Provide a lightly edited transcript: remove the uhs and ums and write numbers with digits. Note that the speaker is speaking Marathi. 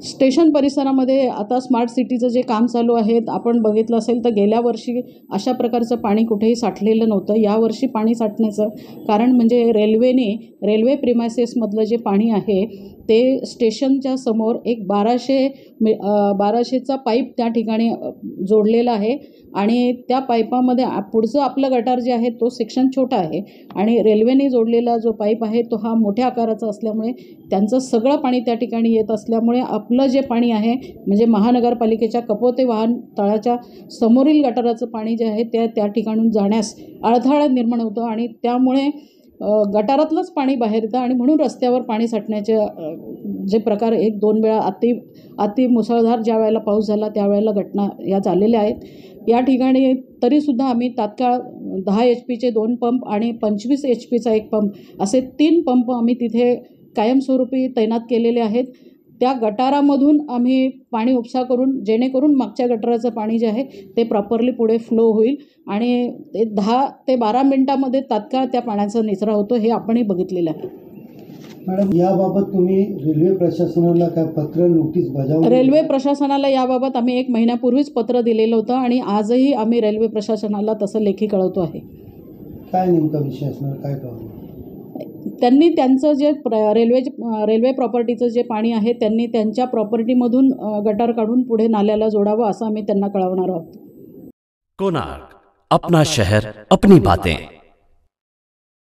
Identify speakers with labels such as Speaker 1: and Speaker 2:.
Speaker 1: स्टेशन परिसरामध्ये आता स्मार्ट सिटीचं जे काम चालू आहे, आपण बघितलं असेल तर गेल्या वर्षी अशा प्रकारचं पाणी कुठेही साठलेलं नव्हतं. यावर्षी पाणी साठण्याचं कारण म्हणजे रेल्वे प्रिमायसेसमधलं जे पाणी आहे ते स्टेशनच्या समोर एक 1200चा पाईप त्या ठिकाणी जोडलेला आहे आणि त्या पाईपामध्ये पुढचं आपलं गटार जे आहे तो सेक्शन छोटा आहे आणि रेल्वेने जोडलेला जो पाईप आहे तो हा मोठ्या आकाराचा असल्यामुळे त्यांचं सगळं पाणी त्या ठिकाणी येत असल्यामुळे आपलं जे पाणी आहे म्हणजे महानगरपालिकेच्या कपोते वाहन तळाच्या समोरील गटाराचं पाणी जे आहे त्या ठिकाणून जाण्यास अडथळा निर्माण होतो आणि त्यामुळे गटारातलंच पाणी बाहेर येतं आणि म्हणून रस्त्यावर पाणी साठण्याचे जे प्रकार 1-2 वेळा अति मुसळधार ज्या वेळेला पाऊस झाला त्यावेळेला घटना या झालेल्या आहेत। या ठिकाणी तरीसुद्धा आम्ही तात्काळ 10 HP 2 पंप आणि 25 HP एक पंप असे 3 पंप आम्ही तिथे कायमस्वरूपी तैनात केलेले आहेत। त्या गटारामधून आम्ही पाणी उपसा करून जेणेकरून मागच्या गटाराचं पाणी जे आहे ते प्रॉपरली पुढे फ्लो होईल आणि 10 ते 12 मिनिटांमध्ये तात्काळ त्या पाण्याचा निचरा होतो हे आपणही बघितलेलं आहे।
Speaker 2: मॅडम, याबाबत तुम्ही रेल्वे प्रशासनाला काय पत्र नोटीस बजावली?
Speaker 1: रेल्वे प्रशासनाला याबाबत आम्ही 1 महिन्यापूर्वीच पत्र दिलेलं होतं आणि आजही आम्ही रेल्वे प्रशासनाला तसं लेखी कळवतो आहे।
Speaker 2: काय नेमका विषय असणार, काय कळवलं?
Speaker 1: त्यांनी त्यांचं जे रेल्वे प्रॉपर्टीचं जे पाणी आहे त्यांनी त्यांच्या प्रॉपर्टीमधून गटार काढून पुढे नाल्याला जोडावं असं आम्ही त्यांना कळवणार आहोत।
Speaker 3: कोणार्क, अपना शहर अपनी बातें।